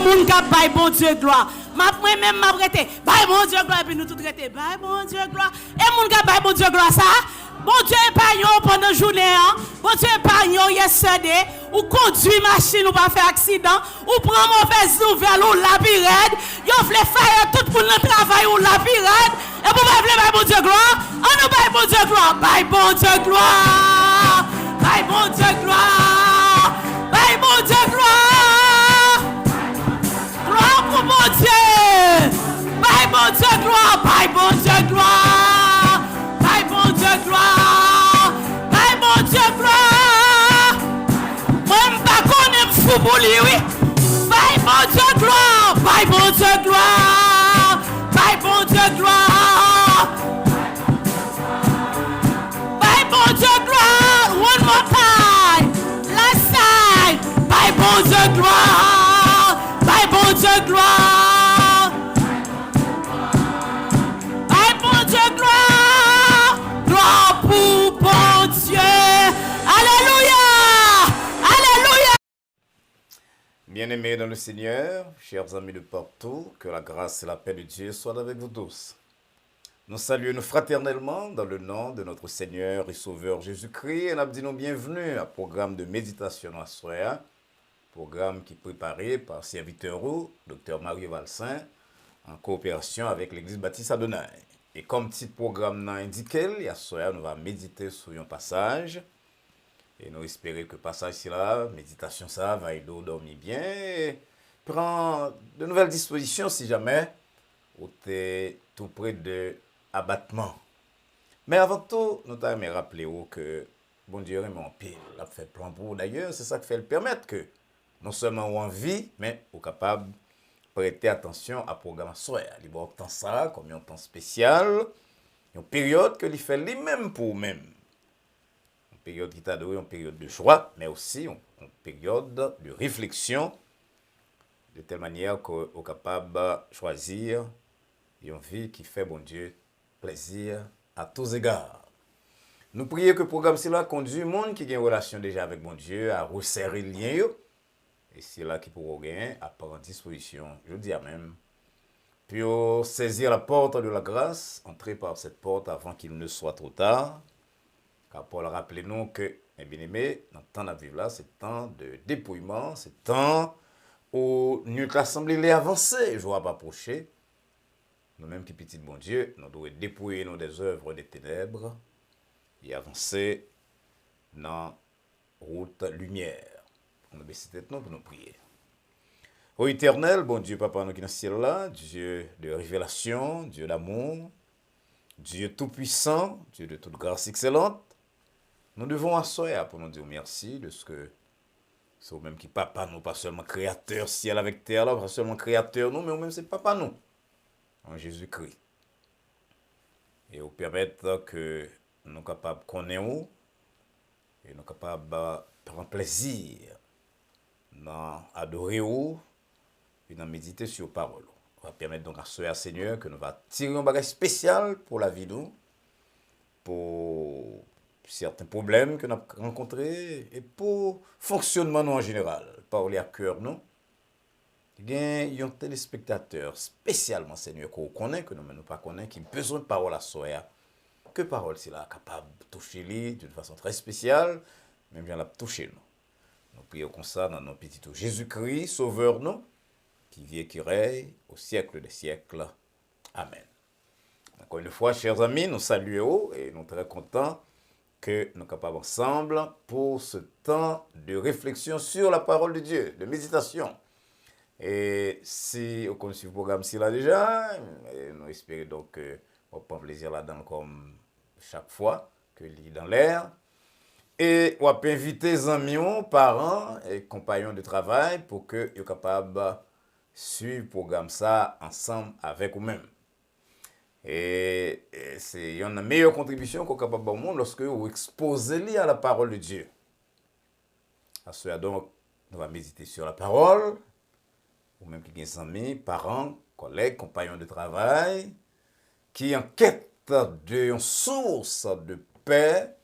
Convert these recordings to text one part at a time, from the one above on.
monde qui baille bon Dieu gloire. Moi même m'a prêté, baille bon Dieu gloire et puis nous tout traiter, baille bon Dieu gloire. Et monde qui baille bon Dieu gloire ça. Bon Dieu épargne pendant la journée, hein? Bon Dieu épargne yesterday, ou conduit machine ou pas faire accident, ou prend mauvaise nouvelle ou labyrinthe, yo vle faire tout pour le travail ou labyrinthe, et vous voulez bon Dieu gloire, on nous baille bon Dieu gloire, baille bon Dieu gloire, baille bon Dieu gloire, baille bon Dieu gloire, gloire pour mon Dieu, baille bon Dieu gloire, baille bon Dieu gloire, baille bon Dieu gloire, baille bon Dieu gloire, moi m'pas connaître fou pour lui, oui, baille bon Dieu gloire, baille bon Dieu gloire, baille bon Dieu gloire, baille bon Dieu gloire, one more time, last time, baille bon Dieu gloire, baille bon Dieu gloire, baille bon Dieu gloire, gloire pour bon Dieu, alléluia, alléluia. Bien-aimés dans le Seigneur, chers amis de partout, que la grâce et la paix de Dieu soient avec vous tous. Nous saluons fraternellement dans le nom de notre Seigneur et Sauveur Jésus-Christ et nous disons bienvenue à programme de méditation à Soya, programme qui est préparé par serviteur Dr Mario Valsin en coopération avec l'Église Baptiste Adonai. Et comme petit programme n'a indiqué, il y a Soya, nous allons méditer sur un passage. Et nous espérons que le passage là, méditation ça, va aider à dormir bien. Et prend de nouvelles dispositions si jamais vous êtes tout près de abattement. Mais avant tout, nous t'aimons rappeler que bon Dieu aime en pile, il a fait plan pour vous. D'ailleurs, c'est ça qui fait le permettre que non seulement on en vie, mais on est capable de prêter attention à la programmation. Il y a un temps ça, comme un temps spécial, une période que il fait lui-même pour vous-même. Une période qui t'a donné une période de joie, mais aussi une période de réflexion, de telle manière qu'on est capable de choisir une vie qui fait, bon Dieu, plaisir à tous égards. Nous prions que le programme cela conduit le monde qui a une relation déjà avec mon Dieu à resserrer le lien. Et c'est là qu'il pourra gagner à prendre disposition, je dis à même, puis saisir la porte de la grâce, entrer par cette porte avant qu'il ne soit trop tard. Car Paul rappelez-nous que, mes bien-aimés, dans le temps de vivre là, c'est le temps de dépouillement, c'est le temps où notre assemblée est avancée, je vois pas approcher. Nous-mêmes qui petit bon Dieu, nous devons dépouiller nos des œuvres des ténèbres et avancer dans la route lumière. On a baissé tête pour nous prier. Ô éternel, bon Dieu, Papa, nous qui dans le ciel là, Dieu de révélation, Dieu d'amour, Dieu tout-puissant, Dieu de toute grâce excellente, nous devons asseoir pour nous dire merci de ce que c'est même qui Papa nous, pas seulement créateur ciel avec terre là, pas seulement créateur nous, mais même c'est Papa nous, en Jésus-Christ. Et vous permettre que nous sommes capables de connaître et nous sommes capables de prendre plaisir dans adorer et dans méditer sur les paroles. On va permettre donc à ce Seigneur que nous va tirer un bagage spécial pour la vie nous, pour certains problèmes que nous avons rencontrés et pour le fonctionnement nous en général. Parler à cœur nous. Il y a un téléspectateur spécialement Seigneur qu'on connaît, que nous ne pas connaît, qui a besoin de paroles à soi. Que parole c'est là capable de toucher lui d'une façon très spéciale, même bien la toucher nous. Nous prions comme ça dans nos petits tours. Jésus-Christ, sauveur nous, qui vit et qui règne au siècle des siècles. Amen. Encore une fois, chers amis, nous saluons et nous sommes très contents que nous sommes capables ensemble pour ce temps de réflexion sur la parole de Dieu, de méditation. Et si vous connaissez le programme là déjà, nous espérons donc que vous prendre plaisir là-dedans comme chaque fois que lit dans l'air. Et on peut inviter les amis, parents et compagnons de travail pour que soient capables de suivre le programme ça ensemble avec vous-même. Et c'est une meilleure contribution qu'on est capable au monde lorsque vous exposez à la parole de Dieu. À cela donc, nous allons méditer sur la parole, ou même qui ont des amis, parents, collègues, compagnons de travail, qui en quête d'une source de paix,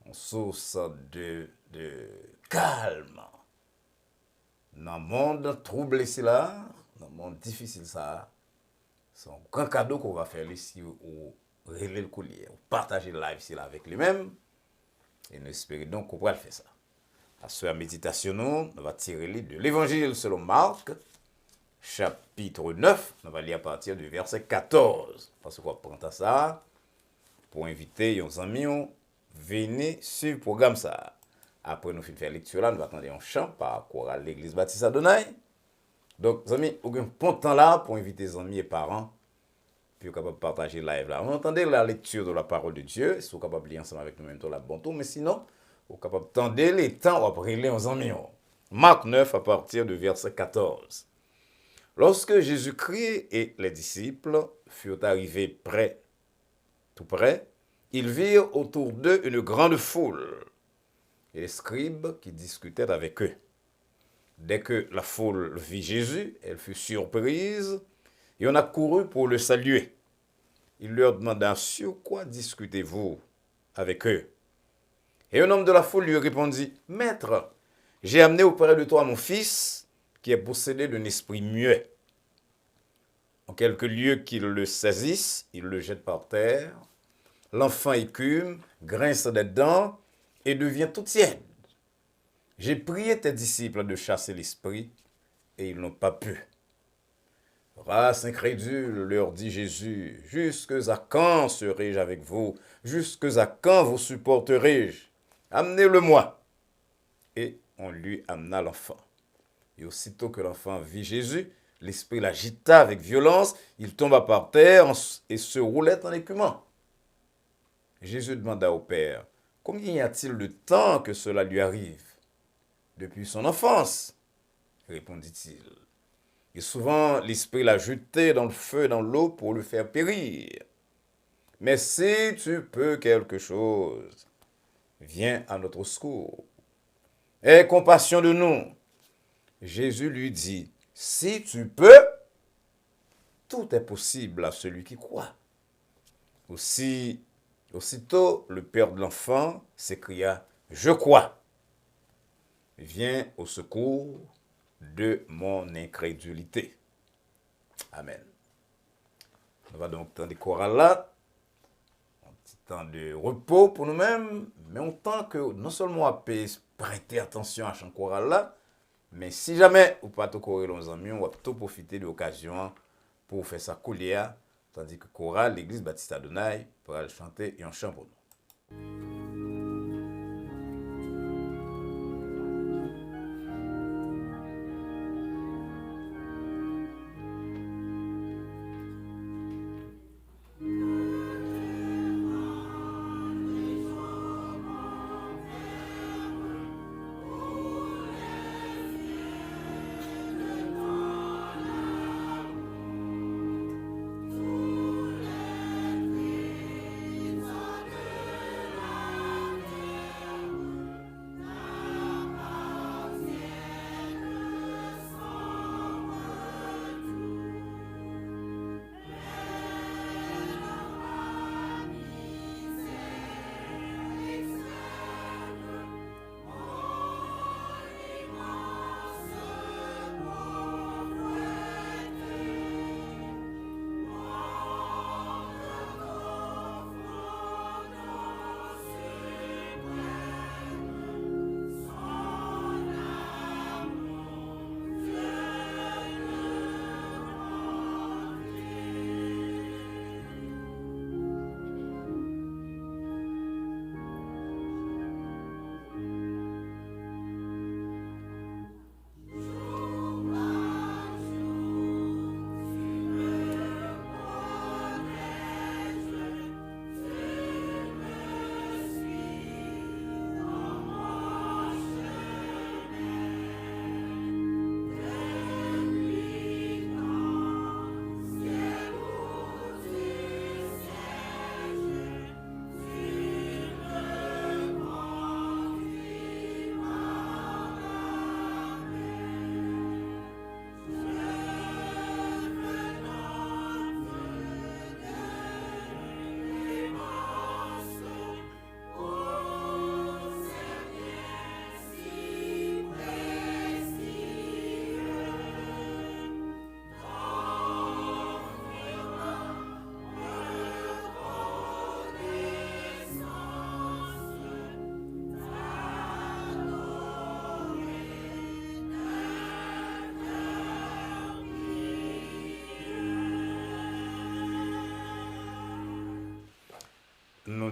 une source de calme dans le monde troublé ici là, dans le monde difficile ça, c'est un grand cadeau qu'on va faire ici ou relever le collier, ou partager le live ici là avec lui-même. Et nous espérons donc qu'on pourra le faire ça. À ce méditation, nous va tirer de l'évangile selon Marc, chapitre 9, on va lire à partir du verset 14. Parce qu'on va prendre ça pour inviter nos amis à venir sur le programme ça. Après nous finir faire lecture là, nous allons attendre un chant par chorale l'église Baptiste Adonai. Donc, les amis, vous avez un bon temps là pour inviter les amis et parents, puis vous capable de partager live là. On entendait la lecture de la parole de Dieu, si vous êtes capable de lire ensemble avec nous même temps la bon tour, mais sinon, vous êtes capable d'attendre les temps après les amis. Marc 9 à partir du verset 14. Lorsque Jésus-Christ et les disciples furent arrivés tout près, ils virent autour d'eux une grande foule et les scribes qui discutaient avec eux. Dès que la foule vit Jésus, elle fut surprise et on a couru pour le saluer. Il leur demanda, sur quoi discutez-vous avec eux? Et un homme de la foule lui répondit, Maître, j'ai amené auprès de toi mon fils qui est possédé d'un esprit muet. En quelques lieux qu'il le saisisse, il le jette par terre. L'enfant écume, grince des dents et devient tout tiède. J'ai prié tes disciples de chasser l'esprit et ils n'ont pas pu. Race incrédule, leur dit Jésus, jusque à quand serai-je avec vous? Jusque à quand vous supporterai-je? Amenez-le-moi. Et on lui amena l'enfant. Et aussitôt que l'enfant vit Jésus, l'esprit l'agita avec violence, il tomba par terre et se roulait en écumant. Jésus demanda au Père, combien y a-t-il de temps que cela lui arrive? Depuis son enfance, répondit-il. Et souvent, l'esprit l'a jeté dans le feu et dans l'eau pour le faire périr. Mais si tu peux quelque chose, viens à notre secours. Aie compassion de nous. Jésus lui dit, si tu peux, tout est possible à celui qui croit. Aussitôt, le père de l'enfant s'écria, je crois. Viens au secours de mon incrédulité. Amen. On va donc dans des chorales là, un petit temps de repos pour nous-mêmes, mais en tant que non seulement on peut prêter attention à chaque chorale là, mais si jamais ou pas tout courir nos amis, on va tout profiter de l'occasion pour faire ça couler, tandis que chorale l'église Baptiste Adonai pourra le chanter et en chant pour nous.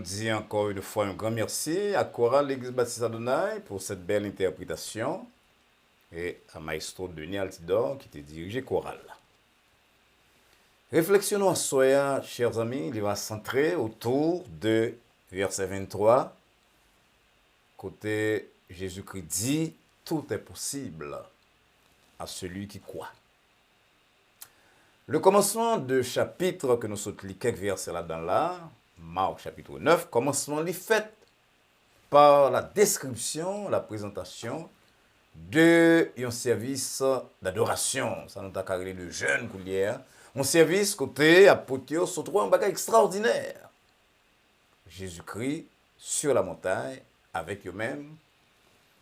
dis encore une fois un grand merci à Chorale l'Église Baptiste Adonai pour cette belle interprétation et à Maestro Denis Altidor qui te dirige Chorale. Réflexionnons à soi, chers amis, il va centrer autour de verset 23, côté Jésus-Christ dit, tout est possible à celui qui croit. Le commencement de chapitre que nous sommes quelques versets là-dedans là, Marc chapitre 9, commencement est fait par la description, la présentation de un service d'adoration. Ça nous a carré de jeunes coulières. Un service côté apôtre se trouve un bagage extraordinaire. Jésus-Christ sur la montagne avec eux-mêmes,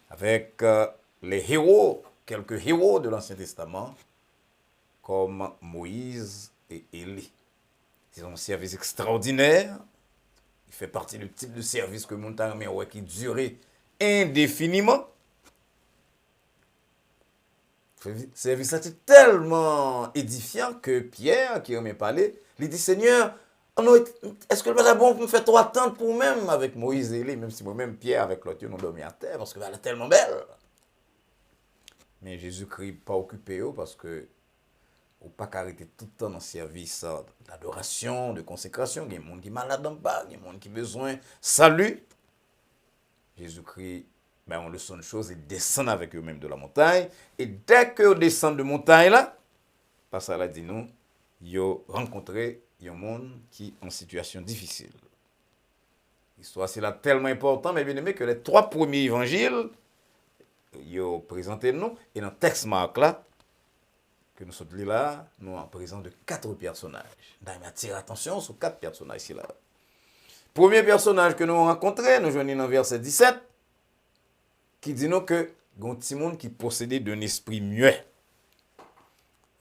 avec les héros, quelques héros de l'Ancien Testament, comme Moïse et Élie. C'est un service extraordinaire. Il fait partie du type de service que montagne qui durait indéfiniment. Le service est tellement édifiant que Pierre, qui aimait parler, lui dit, Seigneur, est-ce que le est bon pour me faire trop attendre pour même avec Moïse et Élie, même si moi-même, Pierre, avec l'autre, nous dormi à terre, parce qu'elle est tellement belle. Mais Jésus-Christ pas occupé parce que ou pas arrêter tout le temps dans le service d'adoration, de consécration. Il y a des gens qui sont malades en bas, il y a des gens qui ont besoin de salut. Jésus-Christ, on le sent une chose, il descend avec eux-mêmes de la montagne. Et dès qu'ils descendent de la montagne, là, parce que là, dit nous, ils ont rencontré un monde qui est en situation difficile. L'histoire, c'est là tellement important, mais bien aimé, que les 3 premiers évangiles, ils ont présenté nous, et dans le texte Marc là, que nous sommes là, nous en présence de 4 personnages. D'ailleurs, attire attention sur 4 personnages ici là. Premier personnage que nous avons rencontré, nous joignons dans verset 17, qui dit nous que il y a un petit monde qui possédait d'un esprit muet.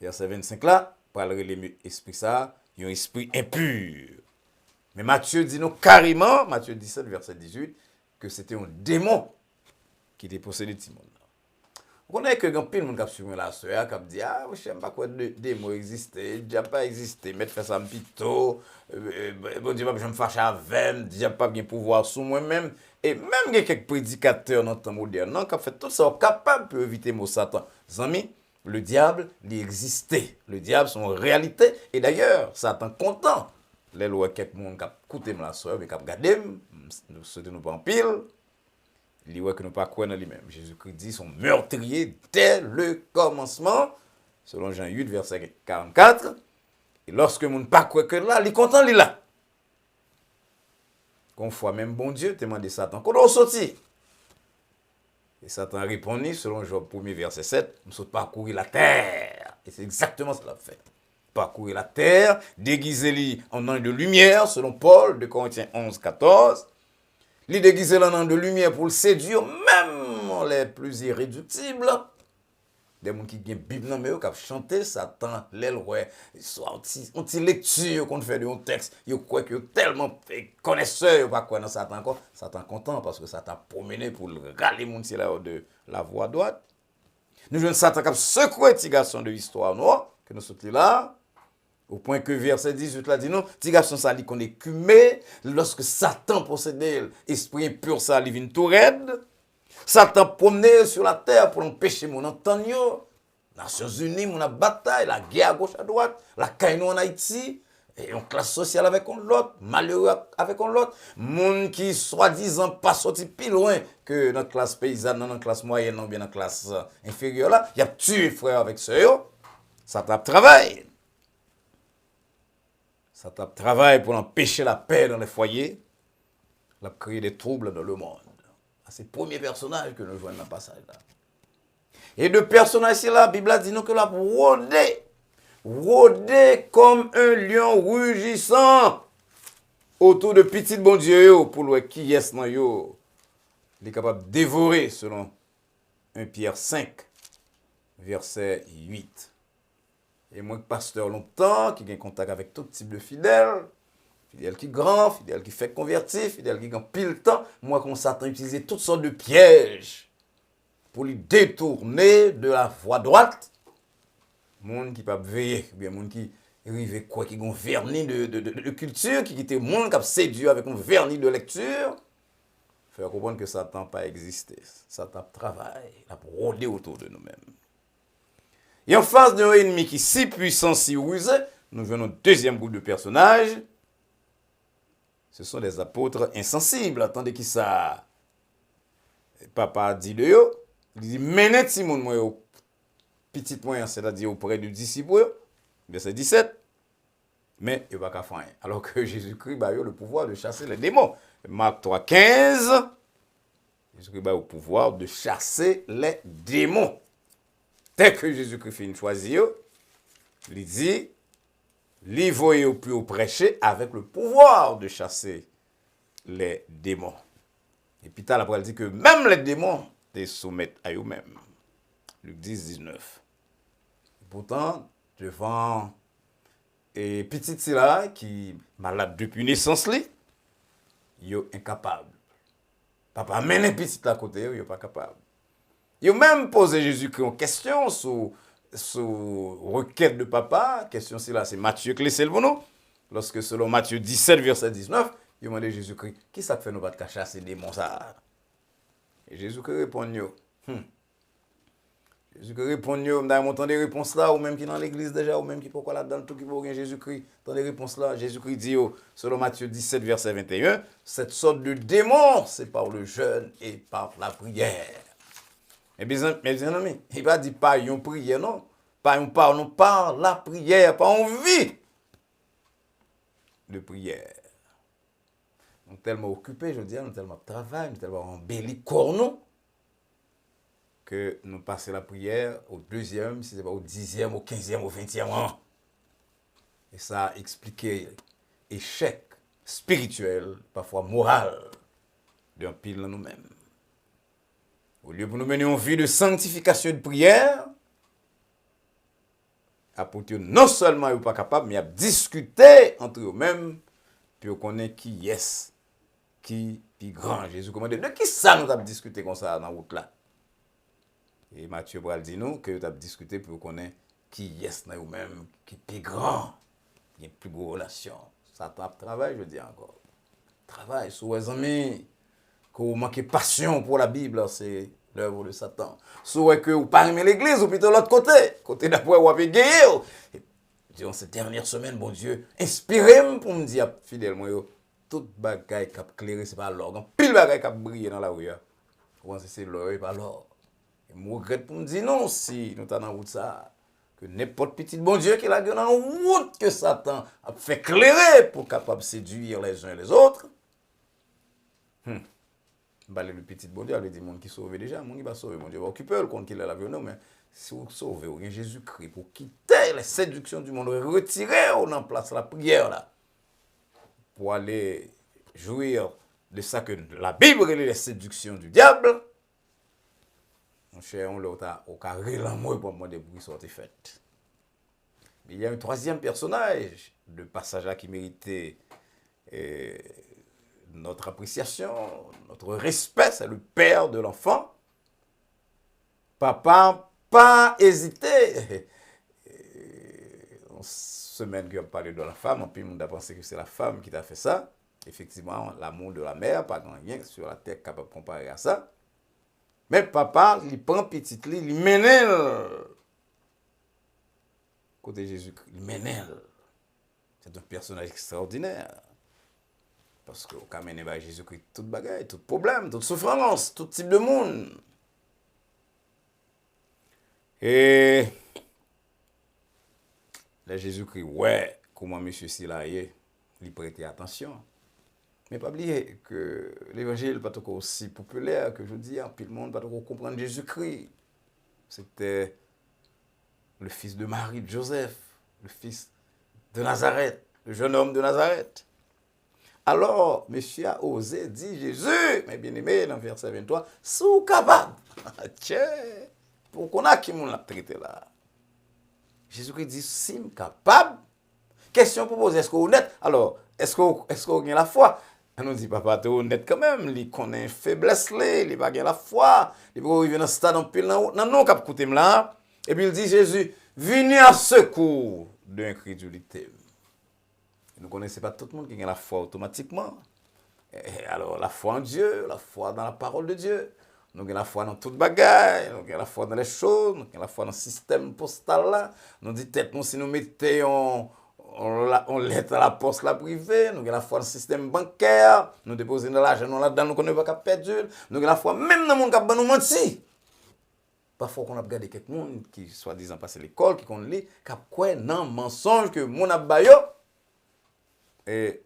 Verset 25 là, parler de l'esprit ça, il y a un esprit impur. Mais Matthieu dit nous carrément, Matthieu 17, verset 18, que c'était un démon qui était possédé de ce monde. On connaît que quand pile monde qui suivre la soeur qui dit ah je sais pas quoi des mots exister, déjà pas exister, mettre faire ça un pito, bon Dieu pas je me fâche avec, déjà pas bien pouvoir sur moi-même et même il y a quelques prédicateurs dans le temps moderne non qui fait tout ça capable de éviter mon Satan. Amis, le diable il existait. Le diable c'est une réalité et d'ailleurs Satan content les lois quelques monde qui écouter la soeur mais qui regarder nous souhaitons nous pas en pile. Il dit que nous pas croire dans lui-même. Jésus-Christ dit son meurtrier dès le commencement, selon Jean 8, verset 44. Et lorsque nous ne pas croire que là, il est content, il est là. Qu'on fois même bon Dieu, demande Satan, qu'on doit sortir. Et Satan a répondu, selon Job 1er, verset 7, nous sommes parcourir la terre. Et c'est exactement ce qu'il a fait. Parcourir la terre, déguiser en ange de lumière, selon Paul, de Corinthiens 11, 14. Il déguisé en ange de lumière pour le séduire, même les plus irréductibles. Des gens qui ont une Bible dans mais qui ont chanté, Satan, l'aile, ouais, soit une petite lecture qu'on fait de un texte, ils croient que tellement connaisseurs, pas quoi dans Satan encore. Satan content parce que Satan promené pour râler les gens de la voie droite. Nous jouons Satan qui a secoué les garçons de l'histoire, non? Que nous sommes là. Au point que verset 18 là dit non, petit garçon ça dit qu'on est cumé, lorsque Satan possédait l'esprit impur ça il vient tout raide. Satan promenait sur la terre pour empêcher mon entendre. Nations Unies, mon bataille, la guerre à gauche à droite, la caïno en Haïti, et une classe sociale avec l'autre, malheureux avec l'autre, monde qui soi-disant pas sorti plus loin que notre classe paysanne, notre classe moyenne, non bien notre classe inférieure là, il a tué frère avec ce yo. Satan travaille. Ça travaille pour empêcher la paix dans les foyers, la créer des troubles dans le monde. C'est le premier personnage que nous voyons dans le passage là. Et de personnages là, la Bible dit nous que la rôder comme un lion rugissant autour de petit bon Dieu pour le qui est dans yo. Il est capable de dévorer selon 1 Pierre 5 verset 8. Et moi, pasteur longtemps, qui a contact avec tout type de fidèles, fidèles qui grand, fidèles qui fait convertir, fidèles qui ont pile temps, moi, qu'on Satan utilisait toutes sortes de pièges pour lui détourner de la voie droite. Monde qui pas veiller, ou bien monde qui arrivé quoi qui a un vernis de culture, qui était monde qui a séduit avec un vernis de lecture. Faire comprendre que Satan n'a pas existé. Satan travaille, il a rôdé autour de nous-mêmes. Et en face d'un ennemi qui est si puissant, si rusé, nous venons au deuxième groupe de personnages. Ce sont des apôtres insensibles. Attendez qui ça? Papa dit de eux. Il dit, menez Simon moi au petit moyen, c'est-à-dire auprès du disciple, verset 17. Mais il n'y a pas qu'à faire. Alors que Jésus-Christ a eu le pouvoir de chasser les démons. Marc 3, 15. Jésus-Christ a eu le pouvoir de chasser les démons. Dès que Jésus-Christ finit de choisir, il dit, il va au plus haut prêcher avec le pouvoir de chasser les démons. Et puis après, il dit que même les démons les soumettent à eux-mêmes. Luc 10, 19. Pourtant, devant et petite là qui malade depuis naissance, il est incapable. Papa amène petite à côté, il n'est pas capable. Il a même posé Jésus-Christ une question sous requête de papa. Question c'est Matthieu qui laisse le nous. Lorsque selon Matthieu 17, verset 19, il a demandé à Jésus-Christ, qui ça fait nous battre chasser des démons ça? Et Jésus-Christ répond, Jésus-Christ répond, on a entendu des réponses là, ou même qui dans l'église déjà, ou même qui pourquoi là-dedans, tout qui vaut rien Jésus-Christ, dans les réponses là, Jésus-Christ dit, selon Matthieu 17, verset 21, cette sorte de démon, c'est par le jeûne et par la prière. Et bien, mes amis, il va dire pas une prière, non, pas une parole, non, par la prière, pas envie de prière. Nous sommes tellement occupés, je veux dire, nous tellement travail, nous tellement embellis corps que nous passons la prière au deuxième, si ce n'est pas au 10e, au 15e, au 20e rang. Et ça a expliqué l'échec spirituel, parfois moral, d'un pile dans nous-mêmes. Au lieu de nous mener une vie de sanctification et de prière, apôtres non seulement ils ne sont pas capables, mais ils discuter entre eux-mêmes, puis on connaît qui est, qui est grand. Jésus commandait, de qui ça nous avons discuté comme ça dans la route là? Et Matthieu Bral dit nous que nous avons discuté pour connaître qui est dans eux-mêmes, qui est grand, qui a une plus grosse relation. Ça travaille, je dis encore. Travail sur les amis. Que vous manquez passion pour la Bible, c'est l'œuvre de Satan. Soit que vous pas aimez l'église, ou plutôt l'autre côté d'après vous avez gagné. Durant cette dernière semaine, bon Dieu, inspirez-moi pour me dire fidèlement, toute bagaille qui a éclairé, c'est pas l'or. Pile bagaille qui a brillé dans la rue. Comment c'est l'or et pas l'or. Et je regrette pour me dire non, si nous sommes dans la route ça, que n'importe petit bon Dieu qui l'a dans la route que Satan a fait éclairer pour capable séduire les uns et les autres. Le petit bon Dieu, il dit, monde qui sauve déjà, monde qui va sauver, mon Dieu va occuper le compte qu'il a la vie, mais si vous sauvez, vous avez Jésus-Christ pour quitter les séductions du monde, retirer en place la prière là, pour aller jouir de ça que la Bible est les séductions du diable. Mon cher, on l'a au carré l'amour pour moi des bruits sont faits. Mais il y a un troisième personnage de passage là qui méritait notre appréciation, notre respect, c'est le père de l'enfant. Papa, pas hésiter. En semaine que on parlé de la femme, puis on a pensé que c'est la femme qui t'a fait ça. Effectivement, l'amour de la mère, pas grand rien sur la terre capable de comparer à ça. Mais papa, il prend petit lit, il mène côté Jésus-Christ, il mène. C'est un personnage extraordinaire. Parce que quand même, Jésus-Christ, toute bagaille, tout problème, toute souffrance, tout type de monde. Et là, Jésus-Christ, ouais, comment monsieur Sila est, il prêtait attention. Mais pas oublier que l'évangile n'est pas encore aussi populaire que je dis, puis le monde ne va pas encore comprendre Jésus-Christ. C'était le fils de Marie, de Joseph, le fils de Nazareth, le jeune homme de Nazareth. Alors, monsieur a osé dire Jésus, mais bien aimé, dans le verset 23, sous capable. Tiens, pourquoi on a qui l'a traité là? Jésus-Christ dit, si je suis capable, question pour poser, est-ce que vous êtes honnête? Alors, est-ce que vous avez la foi? On nous dit, papa, tu es honnête quand même, il connaît faiblesse, il n'a pas la foi, il peut arriver dans ce stade en pile, non, cap coûter là, Et puis il dit Jésus, venez à secours de l'incrédulité. Nous ne connaissons pas tout le monde qui a la foi automatiquement. Et alors, la foi en Dieu, la foi dans la parole de Dieu. Nous avons la foi dans toute bagaille, nous avons la foi dans les choses, nous avons la foi dans le système postal là. Nous disons peut-être nous si nous mettons on lettre à la poste la privée, nous avons la foi dans le système bancaire, nous déposons de l'argent là-dedans, nous ne connaissons pas qu'à perdre. Nous avons la foi même dans le monde qui nous mentir. Parfois, on a regardé quelqu'un qui, soi-disant, passé l'école, qui connaît, qui a quoi non mensonge que mon abayo. Et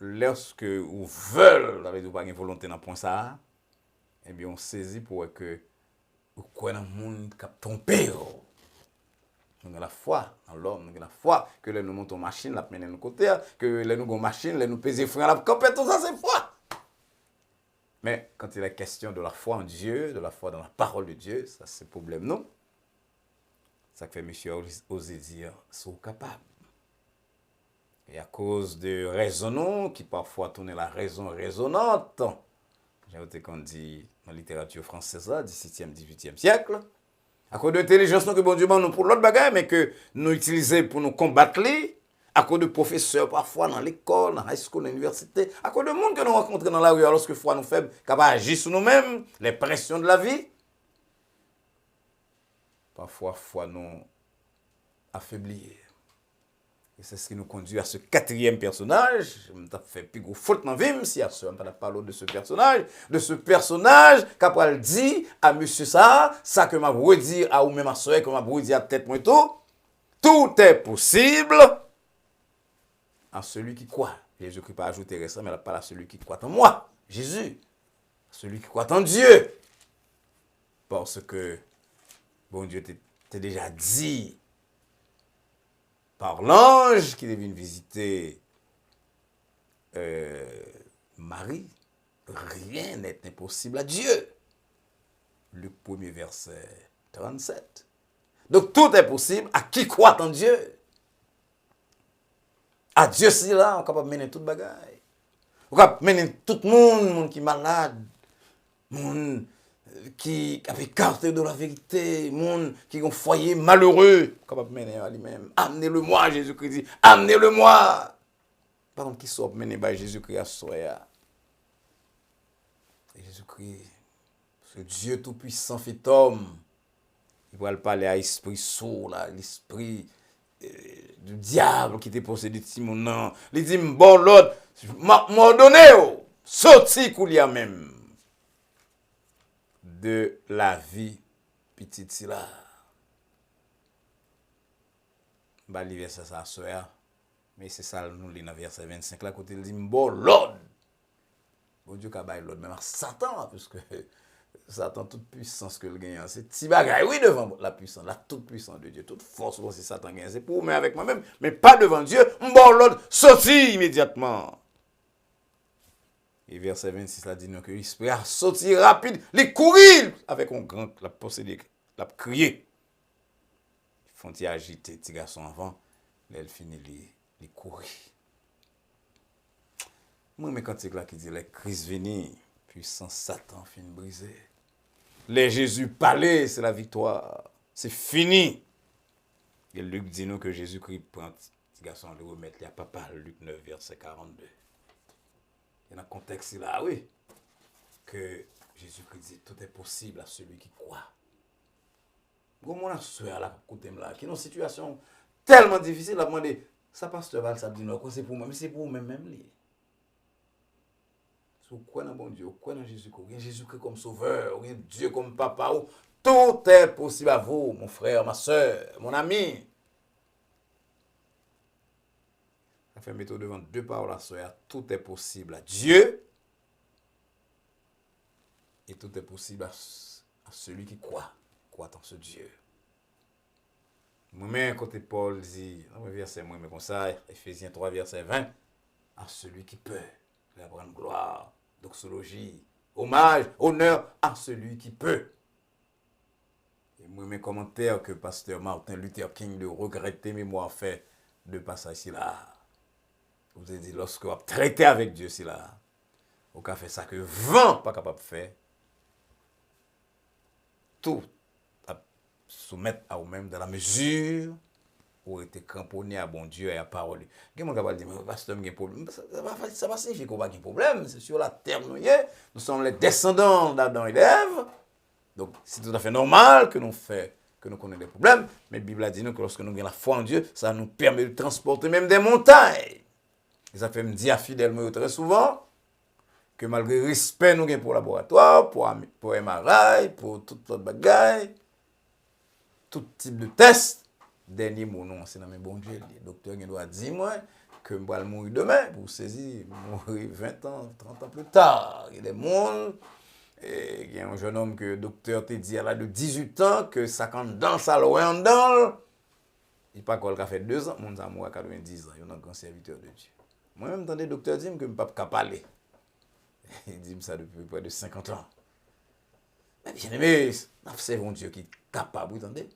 lorsque vous veulent, avec vous pas une volonté dans point ça, eh bien, on saisit pour que vous quoi dans le monde qui a trompé. Nous avons la foi dans l'homme, nous avons la foi que nous montons machine, la mener de côté, que nous avons machine, nous pesons frein, la camper, tout ça, c'est foi. Mais quand il est question de la foi en Dieu, de la foi dans la parole de Dieu, ça c'est problème, non? Ça fait monsieur oser dire, sont capables. Et à cause de raisonnons, qui parfois tournent la raison raisonnante, j'ai noté qu'on dit dans la littérature française, 17e, 18e siècle, à cause de l'intelligence que bon Dieu nous pour l'autre bagaille, mais que nous utilisons pour nous combattre, à cause de professeurs parfois dans l'école, dans high school, dans l'université, à cause de monde que nous rencontrons dans la rue, lorsque foi nous faibles, capables d'agir sur nous-mêmes, les pressions de la vie. Parfois, foi nous affaiblit. Et c'est ce qui nous conduit à ce quatrième personnage. Je me fait plus gros faute dans la vie, si à ce moment parlé de ce personnage, qu'après dit à monsieur ça que m'a redire à ou même à soeur, que m'a redire à tête moi tout est possible à celui qui croit. Jésus-Christ pas ajouté récemment, mais elle parle à celui qui croit en moi, Jésus. Celui qui croit en Dieu. Parce que, bon Dieu t'a déjà dit par l'ange qui devait visiter Marie, rien n'est impossible à Dieu. Luc 1er verset 37. Donc tout est possible à qui croit en Dieu. À Dieu, c'est là, on est capable de mener toute bagaille. On est capable de mener tout le monde qui est malade, monde qui a écarté de la vérité, monde qui a un foyer malheureux, on est capable de mener à lui-même. Amenez-le-moi, Jésus-Christ dit, amenez-le-moi. Par contre, qui sort mener par Jésus-Christ à soi. Et Jésus-Christ, ce Dieu tout-puissant fait homme, il va parler à l'esprit sourd, l'esprit du diable qui était possédé de Simon. Il dit, bon, l'autre, m'a donné, sorti qu'il y a même de la vie petite si là. Bah, le verset ça soeur, mais c'est ça nous lit dans verset 25 là côté il dit bon l'autre. Bon Dieu qu'a bail l'autre même à Satan parce que Satan toute puissance que le gagne c'est petit bagaille oui devant la puissance, la toute puissance de Dieu, toute force c'est Satan gagne c'est pour mais avec moi-même mais pas devant Dieu. Bon l'autre sorti immédiatement. Et verset 26 là dit nous que l'esprit a sorti rapide, il courir avec un grand la possédé, la crier. Ils font agiter petit garçon avant, elle finit les courir. Moi mais quand c'est là qui dit les crises venir, puissance Satan fin brisé. Les Jésus parler, c'est la victoire. C'est fini. Et Luc dit nous que Jésus-Christ prend petit garçon le remettre à papa, Luc 9 verset 42. Il y a un contexte là, oui, que Jésus-Christ dit tout est possible à celui qui croit. Comment on a soeur là, côté là, qui est dans une situation tellement difficile, à demander, ça pasteur Val, ça dit non, c'est pour moi, mais c'est pour vous-même même lui. Si vous croyez dans bon Dieu, vous croyez dans Jésus-Christ, Jésus-Christ comme sauveur, Dieu comme papa, tout est possible à vous, mon frère, ma soeur, mon ami. Ça fait mettre devant deux paroles à soeur, tout est possible à Dieu et tout est possible à celui qui croit en ce Dieu. Moi-même, côté Paul dit, dans le verset, moi, mais comme ça, Ephésiens 3, verset 20, à celui qui peut, la grande gloire, doxologie, hommage, honneur à celui qui peut. Et moi, mes commentaires que pasteur Martin Luther King de regretter mémoire fait de passage ici là. Vous avez dit, lorsque vous traitez avec Dieu, c'est là, vous avez fait ça que vent pas capable de faire, tout soumettre à vous-même dans la mesure où été cramponné à bon Dieu et à la parole. Quelqu'un va dire, mais pasteur, il y a un problème. Ça va signifier qu'on n'a pas de problème. C'est sur la terre, nous sommes les descendants d'Adam et d'Ève. Donc, c'est tout à fait normal que nous connaissons des problèmes. Mais la Bible a dit nous que lorsque nous avons la foi en Dieu, ça nous permet de transporter même des montagnes. Et ça fait me dire fidèlement très souvent que malgré le respect nous avons pour le laboratoire, pour MRI, pour toute autre bagaille, tout type de test, dernier mot, non, c'est dans mes bons Dieu. Le docteur doit dire moi que je vais mourir demain pour saisir, mourir 20 ans, 30 ans plus tard. Il y a des mondes, il y a un jeune homme que le docteur te dit à l'âge de 18 ans que ça quand dans ça loin dans. Il pas quoi fait 2 ans, mon amour à 90 ans, il est un grand serviteur de Dieu. Moi-même, entendez le docteur dit que je ne peux pas parler. Il dit ça depuis près de 50 ans. Mais bien aimé, c'est mon Dieu qui est capable, vous entendez?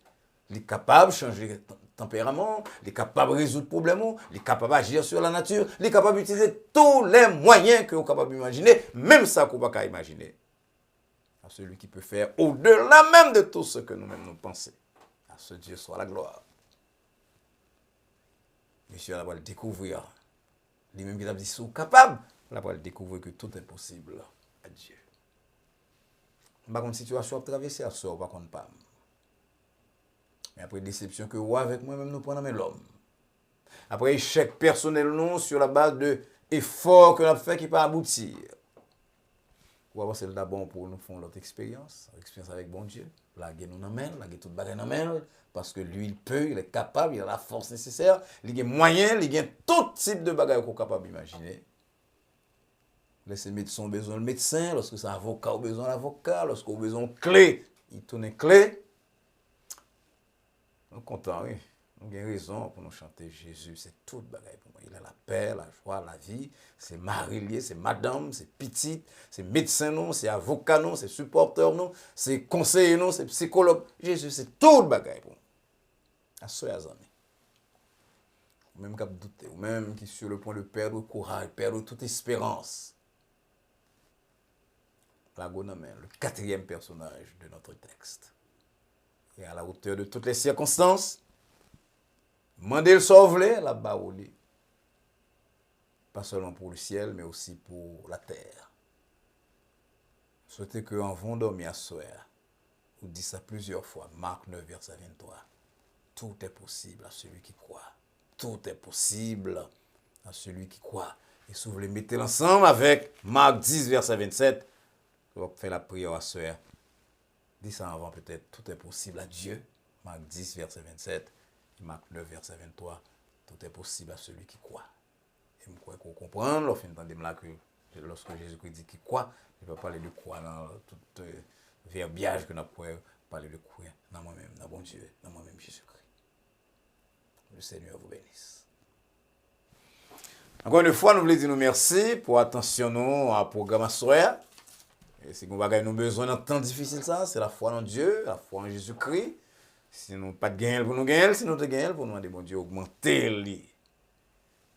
Il est capable de changer le tempérament, il est capable de résoudre le problème, il est capable d'agir sur la nature, il est capable d'utiliser tous les moyens que vous êtes capable d'imaginer, même ça qu'on ne peut pas imaginer. À celui qui peut faire au-delà même de tout ce que nous-mêmes nous pensons. À ce Dieu soit la gloire. Monsieur, on va le découvrir. Lui-même qui a dit, si vous êtes capable, on va le découvrir que tout est possible à Dieu. Par contre, situation à traverser à sort, par contre, pas. Mais après déception que vous avec moi-même, nous prenons l'homme. Après échec personnel, nous, sur la base de efforts que nous avons fait qui ne pas aboutir. Ou avoir c'est d'abord pour nous faire notre expérience avec bon Dieu. La guerre nous amène, la guerre toute bagarre nous amène, parce que lui, il peut, il est capable, il a la force nécessaire, il a moyen, il a tout type de bagaille qu'on est capable d'imaginer. Laissez médecin besoin de médecin, lorsque c'est un avocat, ou besoin d'avocat, lorsque vous besoin de clé, il tourne clé. Nous sommes contents, oui. Nous avons raison pour nous chanter Jésus. C'est tout bagaille pour moi. Il a la paix, la joie, la vie. C'est mari, c'est madame, c'est petite, c'est médecin, non, c'est avocat, non, c'est supporter, non, c'est conseiller, non, c'est psychologue. Jésus, c'est tout bagaille pour moi. À ceux et à amis. Ou même qui a douté, ou même qui est sur le point de perdre courage, perdre toute espérance. La Gonamène, le 4e personnage de notre texte. Et à la hauteur de toutes les circonstances, mandez le sauver, la baouli. Pas seulement pour le ciel, mais aussi pour la terre. Souhaitez qu'en vont dormir à soir, vous dites ça plusieurs fois, Marc 9, verset 23. Tout est possible à celui qui croit. Tout est possible à celui qui croit. Et si vous voulez mettre ensemble avec Marc 10, verset 27, vous faire la prière à soir. Dis ça avant peut-être, tout est possible à Dieu. Marc 10, verset 27, Marc 9, verset 23, tout est possible à celui qui croit. Et je crois qu'on comprend, lorsque lorsque Jésus-Christ dit qu'il croit, il va parler de quoi dans tout verbiage que nous pouvons parler de quoi dans moi-même, dans bon Dieu, dans moi-même Jésus-Christ. Le Seigneur vous bénisse. Encore une fois, nous voulons dire merci pour attention nous à programme soir. Et si nous avons besoin d'un temps difficile, ça, c'est la foi en Dieu, la foi en Jésus-Christ. Si nous n'avons pas de gain pour nous gagner, si nous avons de gain pour nous demander, bon Dieu, augmenter lui.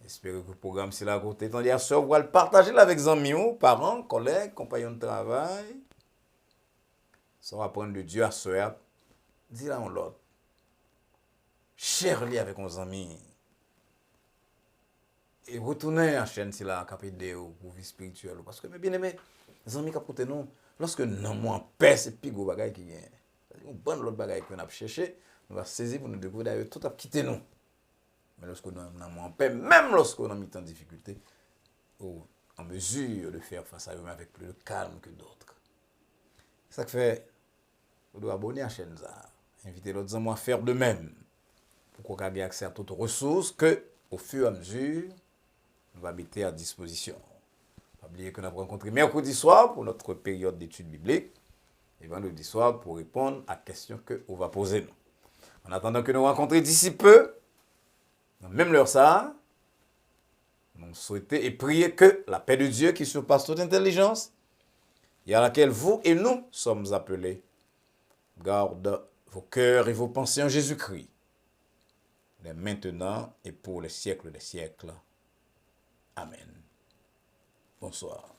J'espère que le programme, c'est là côté. Tandis à ce vous allez le partager avec les amis, parents, collègues, compagnons de travail. Ça va prendre de Dieu à ce dis-la en l'autre. Cher-lui avec nos amis. Et retournez à la chaîne si la capidéo pour vie spirituelle. Parce que, mes bien-aimés, les amis qui nous, lorsque nous sommes en paix, c'est plus gros bagaille qui gagne. Une bonne l'autre bagaille qu'on a cherché, on va saisir pour nous découvrir d'ailleurs tout a quitté nous. Mais lorsque nous sommes en paix, même lorsque nous sommes en difficulté, en mesure de faire face à eux avec plus de calme que d'autres. C'est ça que fait, vous devez abonner à la chaîne, inviter l'autre amis à faire de même. Pour qu'on ait accès à toutes les ressources que, au fur et à mesure, nous va mettre à disposition. Pas oublier que nous avons rencontré mercredi soir pour notre période d'études bibliques et vendredi soir pour répondre à questions que on va poser nous. En attendant que nous rencontrions d'ici peu, dans même l'heure ça, nous souhaitons et prier que la paix de Dieu qui surpasse toute intelligence et à laquelle vous et nous sommes appelés, garde vos cœurs et vos pensées en Jésus-Christ, dès maintenant et pour les siècles des siècles. Amen. Bonsoir.